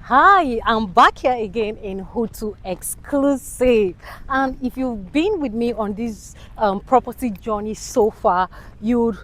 Hi, I'm back here again in Hutu Exclusive. And if you've been with me on this property journey so far, you'd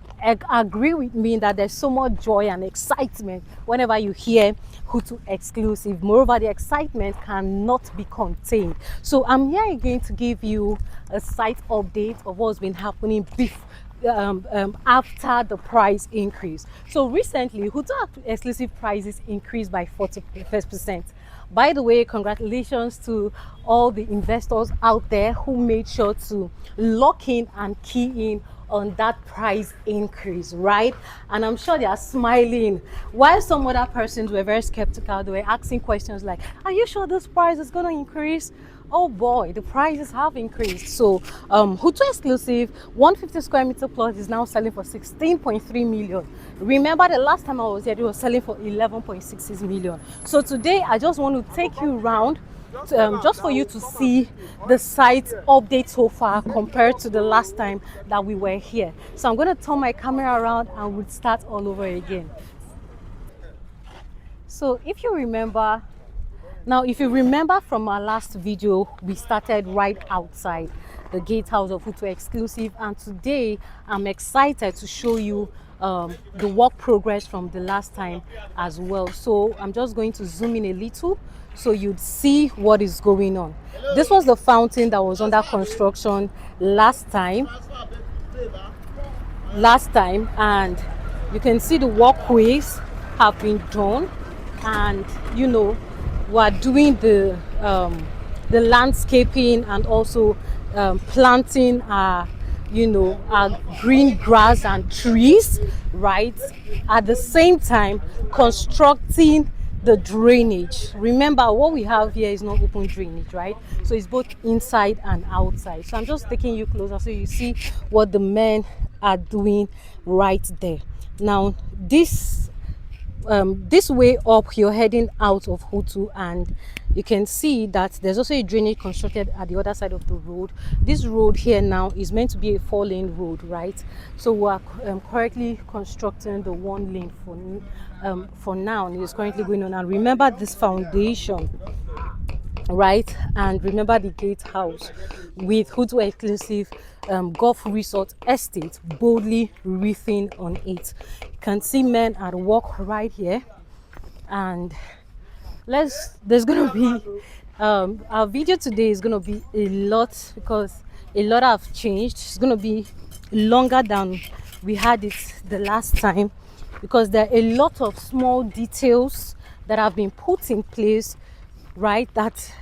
agree with me that there's so much joy and excitement whenever you hear Hutu Exclusive. Moreover, the excitement cannot be contained. So I'm here again to give you a site update of what's been happening before after the price increase. So recently, Hutu exclusive prices increased by 41%. By the way, congratulations to all the investors out there who made sure to lock in and key in on that price increase, right? And I'm sure they are smiling. While some other persons were very skeptical, they were asking questions like, are you sure this price is going to increase? Oh boy, the prices have increased. So Hutu exclusive 150 square meter plot is now selling for 16.3 million. Remember the last time I was here, it was selling for 11.66 million. So today I just want to take you around just for you to see the site update so far compared to the last time that we were here. So I'm going to turn my camera around and we'll start all over again. So if you remember, from our last video, we started right outside the gatehouse of Hutu Exclusive, and today I'm excited to show you the work progress from the last time as well. So I'm just going to zoom in a little so you'd see what is going on. This was the fountain that was under construction last time, and you can see the walkways have been done, and we're doing the landscaping and also planting our green grass and trees, right, at the same time constructing the drainage. Remember, what we have here is not open drainage, right? So it's both inside and outside. So I'm just taking you closer so you see what the men are doing right there. Now this way up, you're heading out of Hutu, and you can see that there's also a drainage constructed at the other side of the road. This road here now is meant to be a 4-lane road, right? So we are currently constructing the 1 lane for now, and it's currently going on. And remember this foundation, right? And remember the gatehouse with Hutu Exclusive Golf Resort Estate boldly written on it. You can see men at work right here, and there's gonna be our video today is gonna be a lot because a lot have changed. It's gonna be longer than we had it the last time because there are a lot of small details that have been put in place, right, that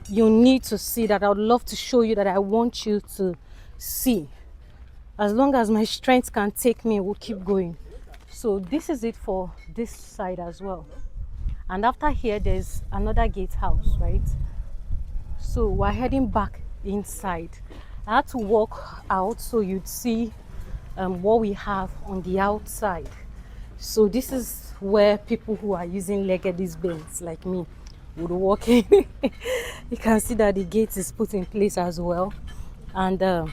you need to see, that I would love to show you, that I want you to see. As long as my strength can take me, we'll keep going. So this is it for this side as well. And after here, there's another gatehouse, right? So we're heading back inside. I had to walk out so you'd see what we have on the outside. So this is where people who are using legged bends like me would walk in. You can see that the gate is put in place as well, and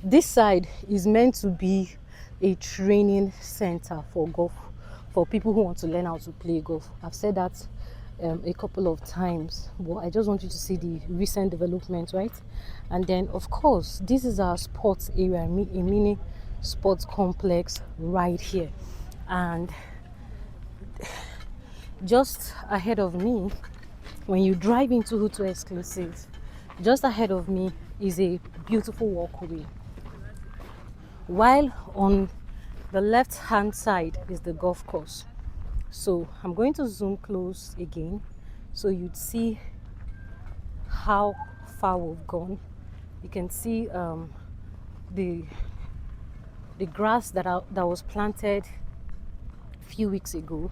this side is meant to be a training center for golf, for people who want to learn how to play golf. I've said that a couple of times, but I just want you to see the recent development, right? And then of course this is our sports area, a mini sports complex right here. And just ahead of me, when you drive into Hutu Exclusive, just ahead of me is a beautiful walkway, while on the left hand side is the golf course. So I'm going to zoom close again so you'd see how far we've gone. You can see the grass that was planted a few weeks ago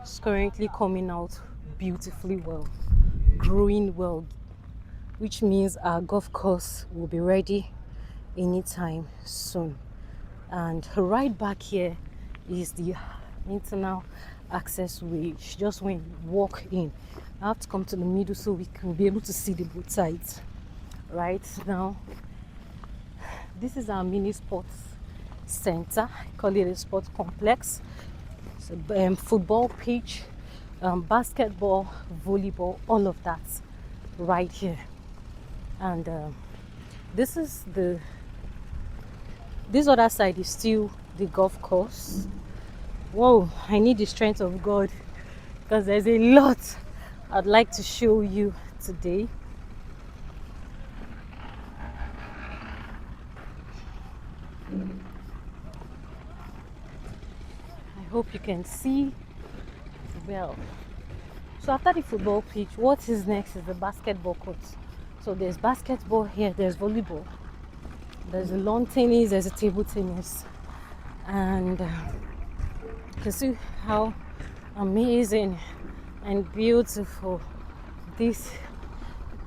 is currently coming out beautifully well, growing well, which means our golf course will be ready anytime soon. And right back here is the internal access way. Just when you walk in, I have to come to the middle so we can be able to see the both sides. Right now, this is our mini sports center. I call it a sports complex. football pitch, basketball, volleyball, all of that right here. And this is this other side is still the golf course. Whoa, I need the strength of God because there's a lot I'd like to show you today. I hope you can see well. So after the football pitch, what is next is the basketball court. So there's basketball here, there's volleyball, there's a lawn tennis, there's a table tennis, and you can see how amazing and beautiful this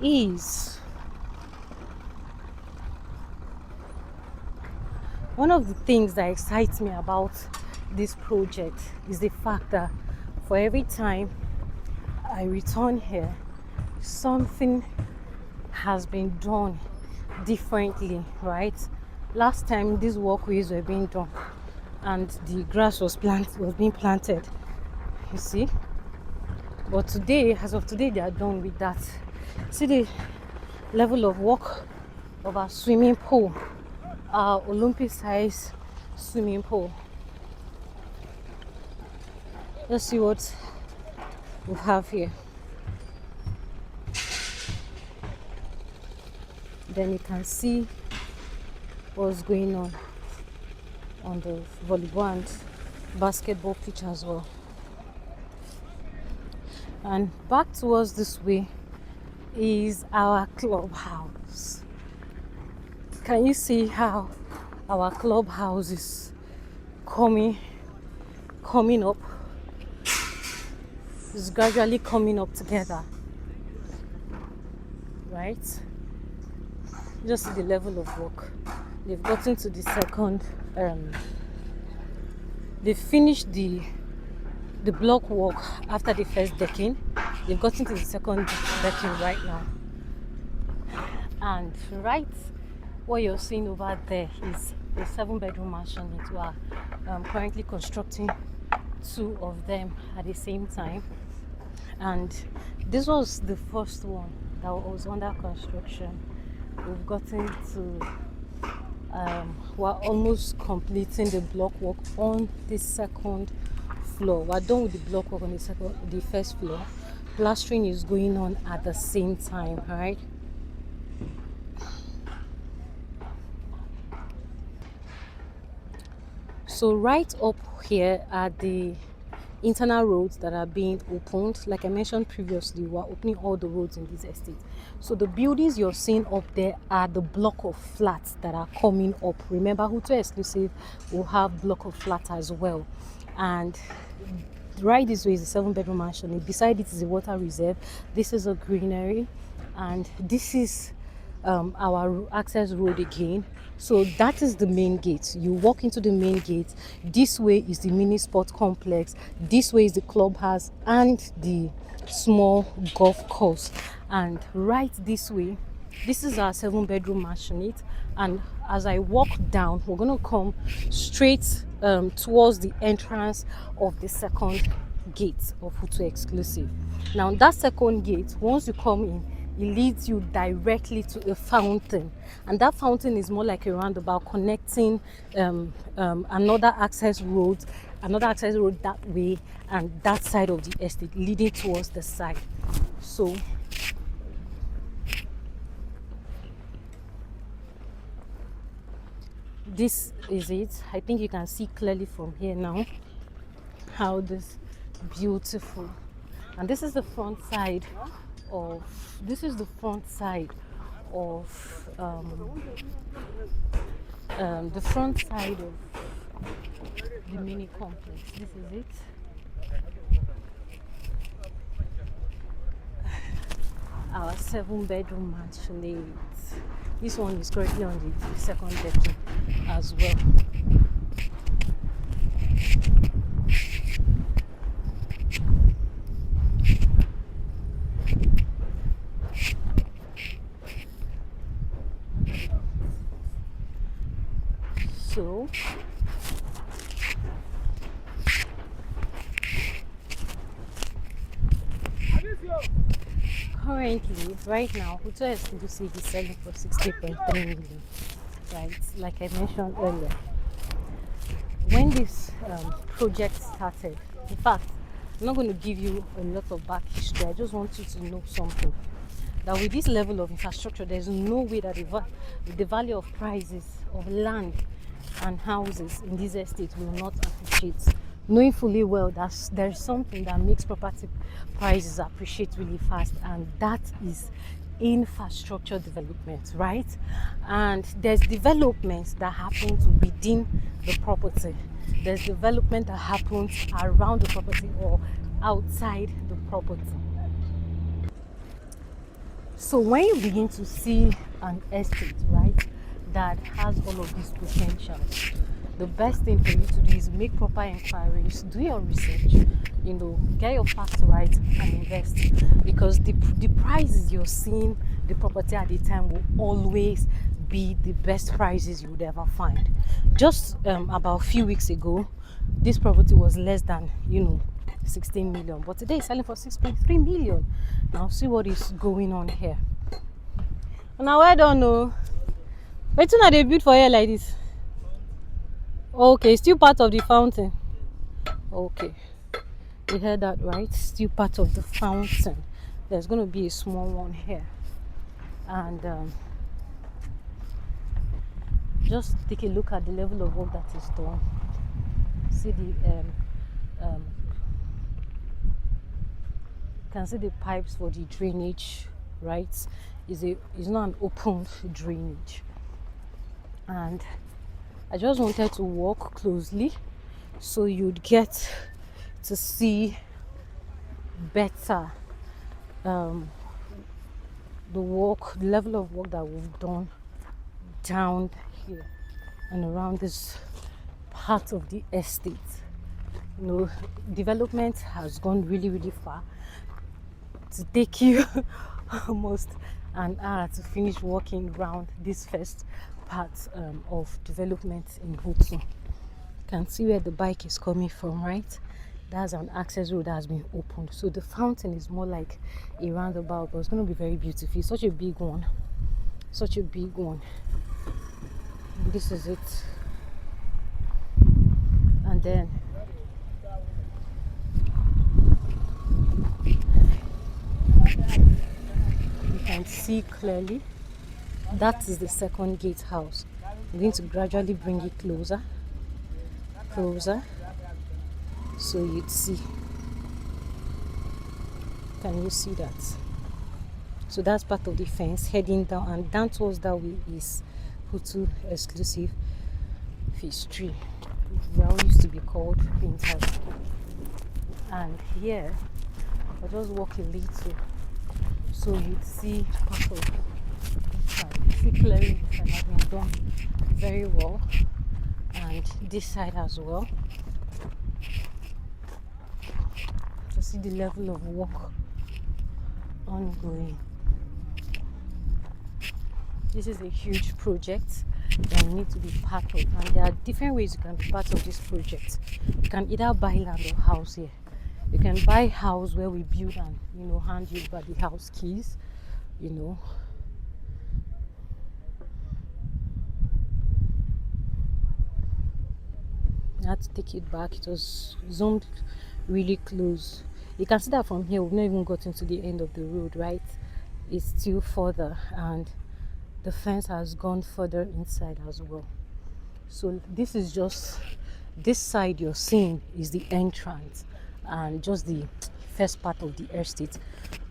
is. One of the things that excites me about this project is the fact that for every time I return here, something has been done differently, right? Last time these walkways were being done and the grass was being planted, you see. But today, as of today, they are done with that. See the level of work of our swimming pool, our Olympic size swimming pool. Let's see what we have here. Then you can see what's going on the volleyball and basketball pitch as well. And back towards this way is our clubhouse. Can you see how our clubhouse is coming up? It's gradually coming up together, right? Just see the level of work. They've gotten to the second. They finished the block work after the first decking. They've gotten to the second decking right now. And right, what you're seeing over there is a 7-bedroom mansion that we are currently constructing 2 of them at the same time. And this was the first one that was under construction. We've gotten to we're almost completing the block work on the second floor. We're done with the block work on the first floor. Plastering is going on at the same time, right? So right up here are the internal roads that are being opened. Like I mentioned previously, we're opening all the roads in this estate. So the buildings you're seeing up there are the block of flats that are coming up. Remember, Hutu Exclusive will have block of flats as well. And right this way is a 7-bedroom mansion. And beside it is a water reserve. This is a greenery, and this is our access road again. So that is the main gate. You walk into the main gate. This way is the mini sport complex. This way is the clubhouse and the small golf course. And right this way, this is our 7-bedroom mansionette. And as I walk down, we're going to come straight towards the entrance of the second gate of Hutu Exclusive. Now that second gate, once you come in, it leads you directly to a fountain, and that fountain is more like a roundabout connecting another access road that way and that side of the estate, leading towards the side. So this is it. I think you can see clearly from here now how this beautiful, and this is the front side of the mini complex. This is it. Our 7-bedroom mansionette. This one is currently on the second decking as well. So currently, right now, Hutu Exclusive is selling for 60.3 million, right? Like I mentioned earlier, when this project started, in fact, I'm not going to give you a lot of back history. I just want you to know something. That with this level of infrastructure, there's no way that the value of prices of land and houses in this estate will not appreciate. Knowing fully well that there's something that makes property prices appreciate really fast, and that is infrastructure development, right? And there's developments that happens within the property. There's development that happens around the property or outside the property. So when you begin to see an estate, right, that has all of these potentials, the best thing for you to do is make proper inquiries, do your research, get your facts right and invest, because the prices you're seeing the property at the time will always be the best prices you would ever find. Just about a few weeks ago, this property was less than 16 million, but today it's selling for 6.3 million. Now see what is going on here. Now I don't know. Wait till they build for here like this. Okay, still part of the fountain. Okay, you heard that right? Still part of the fountain. There's going to be a small one here, and just take a look at the level of work that is done. See the can see the pipes for the drainage, right? It's not an open drainage. And I just wanted to walk closely so you'd get to see better the level of work that we've done down here and around this part of the estate. Development has gone really, really far. To take you almost an hour to finish walking around this first part of development in Hutu. You can see where the bike is coming from, right? That's an access road that has been opened. So the fountain is more like a roundabout, but it's going to be very beautiful. Such a big one. Such a big one. This is it. And then you can see clearly that is the second gate house. I'm going to gradually bring it closer, so you'd see. Can you see that? So that's part of the fence heading down, and down towards that way is Hutu Exclusive Phase 3. They all used to be called Painters. And here I'll just walk a little so you'd see part of this side. See clearly this side has been done very well, and this side as well. To see the level of work ongoing. This is a huge project that you need to be part of, and there are different ways you can be part of this project. You can either buy land or house here. You can buy a house where we build and hand you over the house keys. You had to take it back. It was zoomed really close. You can see that from here we've not even gotten to the end of the road, right? It's still further, and the fence has gone further inside as well. So this is just this side you're seeing is the entrance and just the first part of the estate.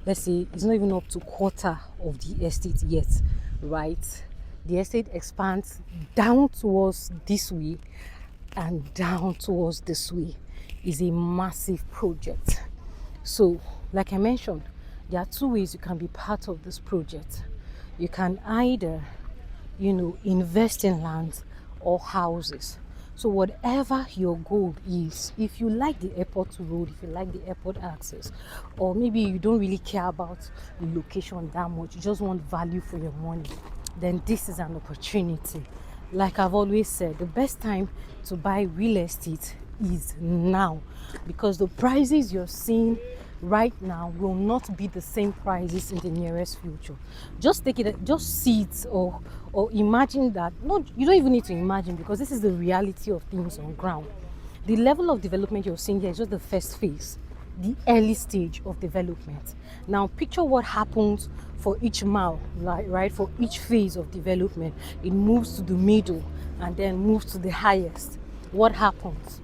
Let's say it's not even up to quarter of the estate yet, right? The estate expands down towards this way and down towards this way. Is a massive project. So like I mentioned, there are two ways you can be part of this project. You can either invest in land or houses. So whatever your goal is, if you like the airport road, if you like the airport access, or maybe you don't really care about the location that much, you just want value for your money, then this is an opportunity. Like I've always said, the best time to buy real estate is now, because the prices you're seeing right now will not be the same prices in the nearest future. Just take it, just see it, or imagine that. No, you don't even need to imagine, because this is the reality of things on ground. The level of development you're seeing here is just the first phase, the early stage of development. Now picture what happens for each mile, right? For each phase of development, it moves to the middle and then moves to the highest. What happens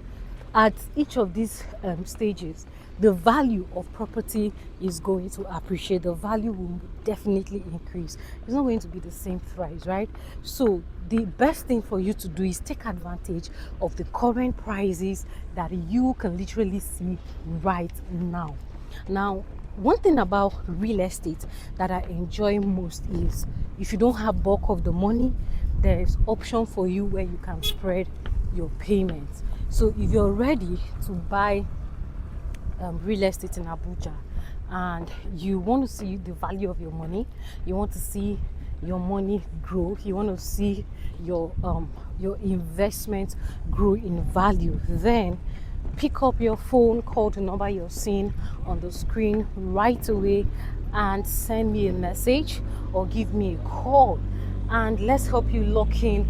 at each of these stages? The value of property is going to appreciate. The value will definitely increase. It's not going to be the same price, right? So the best thing for you to do is take advantage of the current prices that you can literally see right now. Now, one thing about real estate that I enjoy most is, if you don't have bulk of the money, there is option for you where you can spread your payments. So if you're ready to buy real estate in Abuja, and you want to see the value of your money, you want to see your money grow, you want to see your investment grow in value, then pick up your phone, call the number you're seeing on the screen right away, and send me a message or give me a call, and let's help you lock in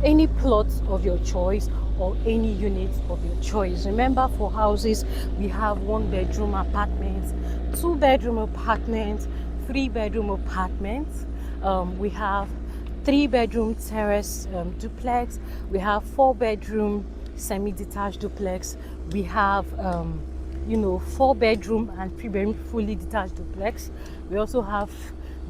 any plot of your choice or any unit of your choice. Remember, for houses, we have 1-bedroom apartments, 2-bedroom apartments, 3-bedroom apartments. We have 3-bedroom terrace duplex. We have 4-bedroom semi-detached duplex. We have 4-bedroom and 3-bedroom fully detached duplex. We also have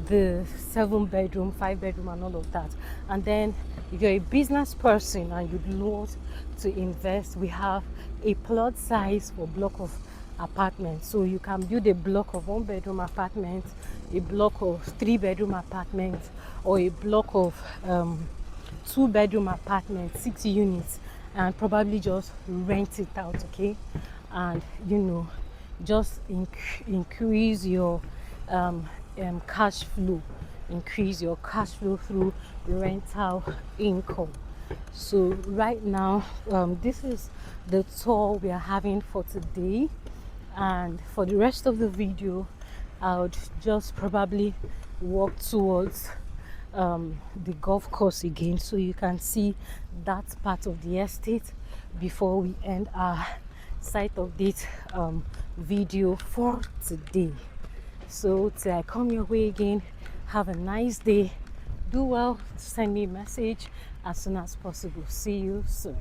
the 7-bedroom, 5-bedroom, and all of that. And then if you're a business person and you'd love to invest, we have a plot size for block of apartments. So you can build a block of 1-bedroom apartments, a block of 3-bedroom apartments, or a block of 2-bedroom apartments, 6 units, and probably just rent it out, okay? And just increase your cash flow, increase your cash flow through rental income. So right now, this is the tour we are having for today, and for the rest of the video I would just probably walk towards the golf course again, so you can see that part of the estate before we end our site update video for today. So till I come your way again, have a nice day. Do well to send me a message as soon as possible. See you soon.